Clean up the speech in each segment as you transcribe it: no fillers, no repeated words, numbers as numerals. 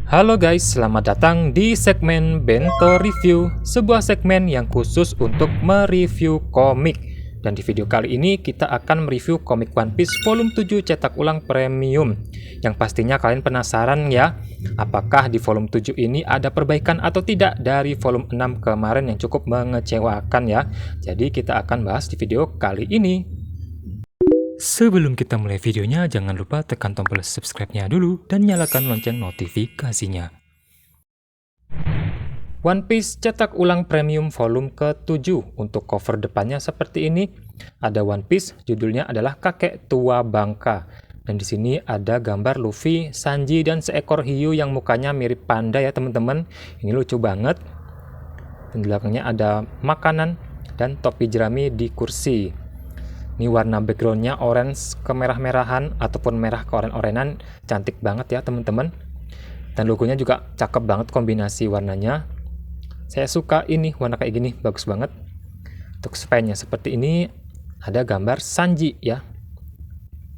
Halo guys, selamat datang di segmen Bento Review, sebuah segmen yang khusus untuk mereview komik. Dan di video kali ini kita akan mereview komik One Piece volume 7 cetak ulang premium. Yang pastinya kalian penasaran ya, apakah di volume 7 ini ada perbaikan atau tidak dari volume 6 kemarin yang cukup mengecewakan ya. Jadi kita akan bahas di video kali ini. Sebelum kita mulai videonya, jangan lupa tekan tombol subscribe-nya dulu dan nyalakan lonceng notifikasinya. One Piece cetak ulang premium volume ke-7. Untuk cover depannya seperti ini. Ada One Piece, judulnya adalah Kakek Tua Bangka. Dan di sini ada gambar Luffy, Sanji, dan seekor hiu yang mukanya mirip panda ya teman-teman. Ini lucu banget. Dan di belakangnya ada makanan dan topi jerami di kursi. Ini warna backgroundnya orange kemerah-merahan ataupun merah ke oren-orenan, cantik banget ya teman-teman. Dan logonya juga cakep banget kombinasi warnanya. Saya suka ini warna kayak gini, bagus banget. Untuk span-nya seperti ini, ada gambar Sanji ya.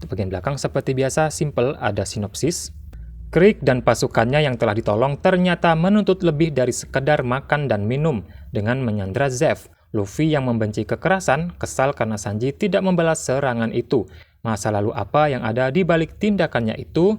Di bagian belakang seperti biasa simple, ada sinopsis. Krieg dan pasukannya yang telah ditolong ternyata menuntut lebih dari sekedar makan dan minum dengan menyandra Zeff. Luffy yang membenci kekerasan, kesal karena Sanji tidak membalas serangan itu. Masa lalu apa yang ada di balik tindakannya itu?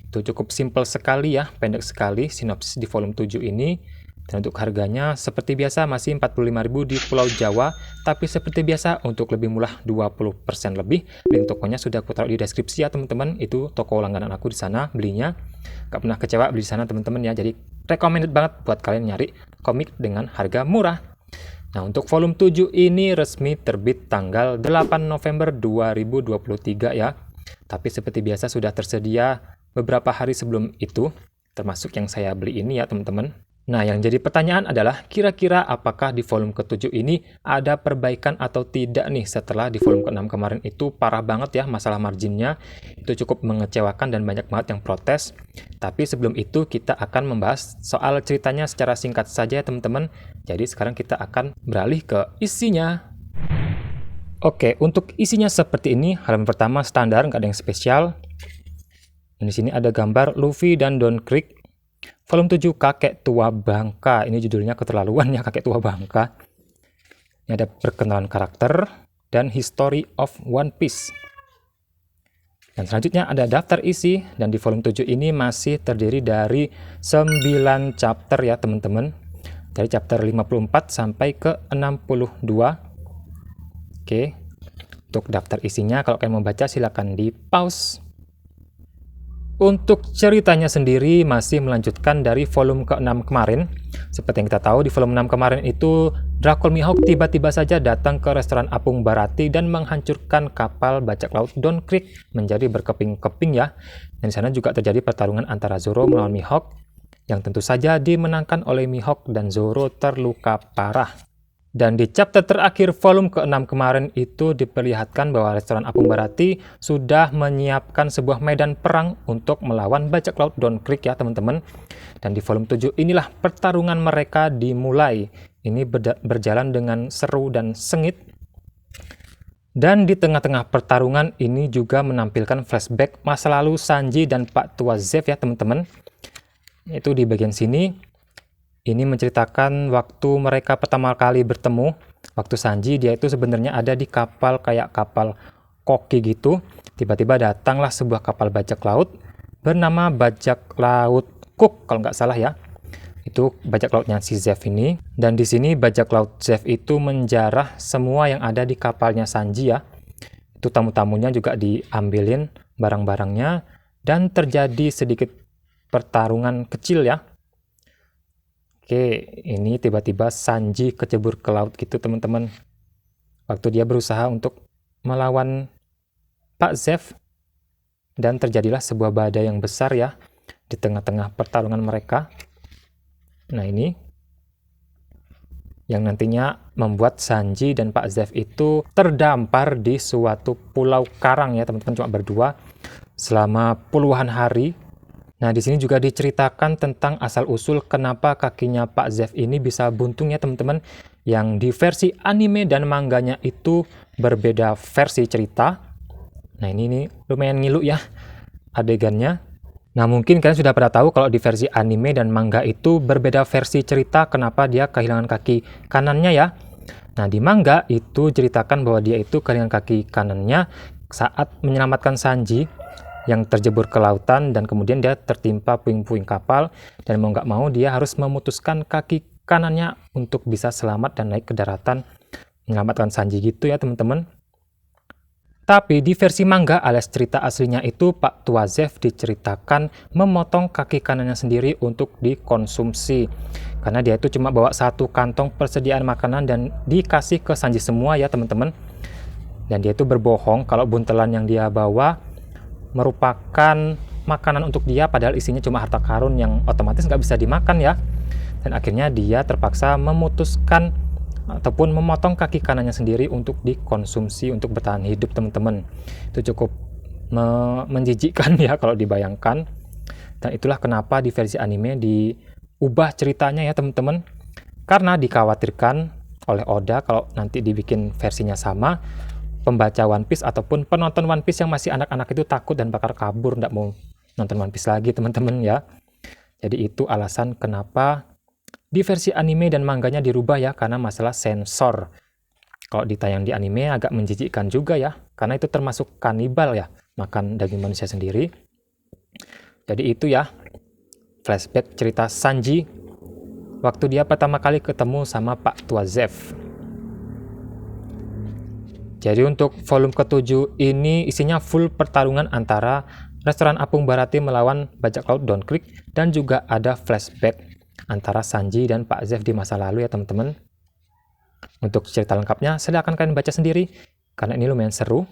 Itu cukup simpel sekali ya, pendek sekali sinopsis di volume 7 ini. Dan untuk harganya seperti biasa masih 45.000 di Pulau Jawa, tapi seperti biasa untuk lebih murah 20% lebih. Link tokonya sudah aku taruh di deskripsi ya teman-teman. Itu toko langganan aku di sana belinya. Gak pernah kecewa beli di sana teman-teman ya. Jadi recommended banget buat kalian nyari komik dengan harga murah. Nah, untuk volume 7 ini resmi terbit tanggal 8 November 2023 ya. Tapi seperti biasa sudah tersedia beberapa hari sebelum itu, termasuk yang saya beli ini ya teman-teman. Nah, yang jadi pertanyaan adalah kira-kira apakah di volume ke-7 ini ada perbaikan atau tidak nih setelah di volume ke-6 kemarin itu parah banget ya masalah marginnya. Itu cukup mengecewakan dan banyak banget yang protes. Tapi sebelum itu kita akan membahas soal ceritanya secara singkat saja ya teman-teman. Jadi sekarang kita akan beralih ke isinya. Oke, untuk isinya seperti ini. Halaman pertama standar, nggak ada yang spesial. Dan di sini ada gambar Luffy dan Don Krieg. Volume 7 Kakek Tua Bangka. Ini judulnya keterlaluan ya, Kakek Tua Bangka. Ini ada perkenalan karakter dan History of One Piece. Dan selanjutnya ada daftar isi, dan di volume 7 ini masih terdiri dari 9 chapter ya teman-teman. Dari chapter 54 sampai ke 62. Oke. Untuk daftar isinya kalau kalian mau baca silakan di pause. Untuk ceritanya sendiri masih melanjutkan dari volume ke-6 kemarin. Seperti yang kita tahu di volume 6 kemarin itu Drakor Mihawk tiba-tiba saja datang ke restoran Apung Barati dan menghancurkan kapal bajak laut Don Krieg menjadi berkeping-keping ya. Dan di sana juga terjadi pertarungan antara Zoro melawan Mihawk yang tentu saja dimenangkan oleh Mihawk dan Zoro terluka parah. Dan di chapter terakhir volume ke-6 kemarin itu diperlihatkan bahwa restoran Apung Barati sudah menyiapkan sebuah medan perang untuk melawan bajak laut Don Krieg ya teman-teman. Dan di volume 7 inilah pertarungan mereka dimulai. Ini berjalan dengan seru dan sengit. Dan di tengah-tengah pertarungan ini juga menampilkan flashback masa lalu Sanji dan Pak Tua Zeff ya teman-teman. Itu di bagian sini. Ini menceritakan waktu mereka pertama kali bertemu. Waktu Sanji dia itu sebenarnya ada di kapal kayak kapal koki gitu. Tiba-tiba datanglah sebuah kapal bajak laut bernama bajak laut Cook kalau nggak salah ya. Itu bajak lautnya si Zeff ini. Dan di sini bajak laut Zeff itu menjarah semua yang ada di kapalnya Sanji ya. Itu tamu-tamunya juga diambilin barang-barangnya. Dan terjadi sedikit pertarungan kecil ya. Oke, ini tiba-tiba Sanji kecebur ke laut gitu teman-teman. Waktu dia berusaha untuk melawan Pak Zeff. Dan terjadilah sebuah badai yang besar ya di tengah-tengah pertarungan mereka. Nah ini yang nantinya membuat Sanji dan Pak Zeff itu terdampar di suatu pulau karang ya teman-teman, cuma berdua selama puluhan hari. Nah, di sini juga diceritakan tentang asal-usul kenapa kakinya Pak Zeff ini bisa buntung ya teman-teman. Yang di versi anime dan manganya itu berbeda versi cerita. Nah, ini lumayan ngilu ya adegannya. Nah, mungkin kalian sudah pada tahu kalau di versi anime dan manga itu berbeda versi cerita kenapa dia kehilangan kaki kanannya ya. Nah, di manga itu ceritakan bahwa dia itu kehilangan kaki kanannya saat menyelamatkan Sanji yang terjebur ke lautan, dan kemudian dia tertimpa puing-puing kapal, dan mau nggak mau dia harus memutuskan kaki kanannya untuk bisa selamat dan naik ke daratan menyelamatkan Sanji gitu ya teman-teman. Tapi di versi manga alias cerita aslinya itu Pak Tua Zeff diceritakan memotong kaki kanannya sendiri untuk dikonsumsi. Karena dia itu cuma bawa satu kantong persediaan makanan dan dikasih ke Sanji semua ya teman-teman. Dan dia itu berbohong kalau buntelan yang dia bawa merupakan makanan untuk dia, padahal isinya cuma harta karun yang otomatis nggak bisa dimakan ya. Dan akhirnya dia terpaksa memutuskan ataupun memotong kaki kanannya sendiri untuk dikonsumsi untuk bertahan hidup teman-teman. Itu cukup menjijikkan ya kalau dibayangkan. Dan itulah kenapa di versi anime diubah ceritanya ya teman-teman, karena dikhawatirkan oleh Oda kalau nanti dibikin versinya sama, pembaca One Piece ataupun penonton One Piece yang masih anak-anak itu takut dan bakal kabur, nggak mau nonton One Piece lagi teman-teman ya. Jadi itu alasan kenapa di versi anime dan manganya dirubah ya, karena masalah sensor. Kalau ditayang di anime agak menjijikkan juga ya, karena itu termasuk kanibal ya, makan daging manusia sendiri. Jadi itu ya, flashback cerita Sanji waktu dia pertama kali ketemu sama Pak Tua Zeff. Jadi untuk volume ke-7 ini isinya full pertarungan antara restoran apung Baratie melawan bajak laut Don Krieg, dan juga ada flashback antara Sanji dan Pak Zeff di masa lalu ya teman-teman. Untuk cerita lengkapnya silahkan kalian baca sendiri karena ini lumayan seru.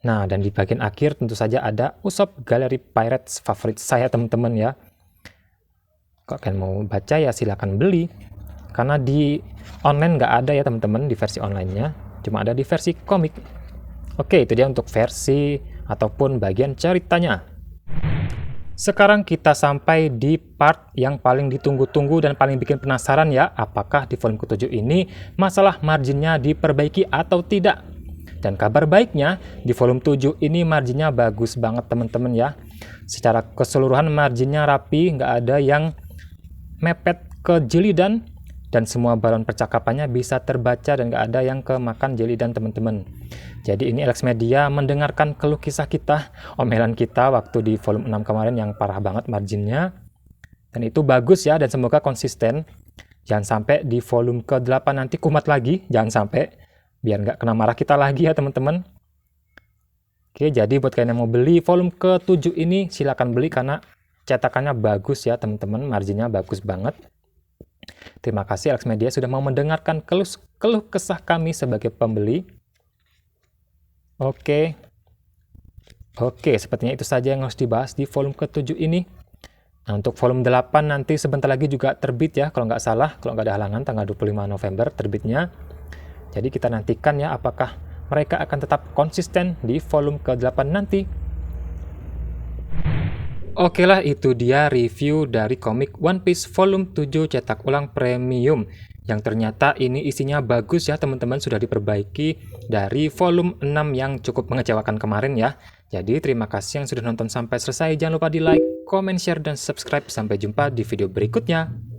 Nah, dan di bagian akhir tentu saja ada Usopp Galeri Pirates favorit saya teman-teman ya. Kalau kalian mau baca ya silahkan beli, karena di online nggak ada ya teman-teman, di versi online-nya cuma ada di versi komik. Oke, itu dia untuk versi ataupun bagian ceritanya. Sekarang kita sampai di part yang paling ditunggu-tunggu dan paling bikin penasaran ya, apakah di volume ke-7 ini masalah marginnya diperbaiki atau tidak. Dan kabar baiknya di volume 7 ini marginnya bagus banget teman-teman ya. Secara keseluruhan marginnya rapi, nggak ada yang mepet ke jilidan, dan semua balon percakapannya bisa terbaca dan nggak ada yang kemakan jilidan teman-teman. Jadi ini Alex Media mendengarkan keluh kisah kita, omelan kita waktu di volume 6 kemarin yang parah banget marginnya. Dan itu bagus ya, dan semoga konsisten. Jangan sampai di volume ke-8 nanti kumat lagi, jangan sampai, biar nggak kena marah kita lagi ya teman-teman. Oke, jadi buat kalian yang mau beli volume ke-7 ini silakan beli karena cetakannya bagus ya teman-teman, marginnya bagus banget. Terima kasih Alex Media sudah mau mendengarkan keluh kesah kami sebagai pembeli. Oke, sepertinya itu saja yang harus dibahas di volume ke-7 ini. Nah, untuk volume 8 nanti sebentar lagi juga terbit ya, kalau nggak salah, kalau nggak ada halangan, tanggal 25 November terbitnya. Jadi kita nantikan ya, apakah mereka akan tetap konsisten di volume ke-8 nanti. Oke lah, itu dia review dari komik One Piece volume 7 cetak ulang premium. Yang ternyata ini isinya bagus ya teman-teman, sudah diperbaiki dari volume 6 yang cukup mengecewakan kemarin ya. Jadi terima kasih yang sudah nonton sampai selesai. Jangan lupa di like, comment, share, dan subscribe. Sampai jumpa di video berikutnya.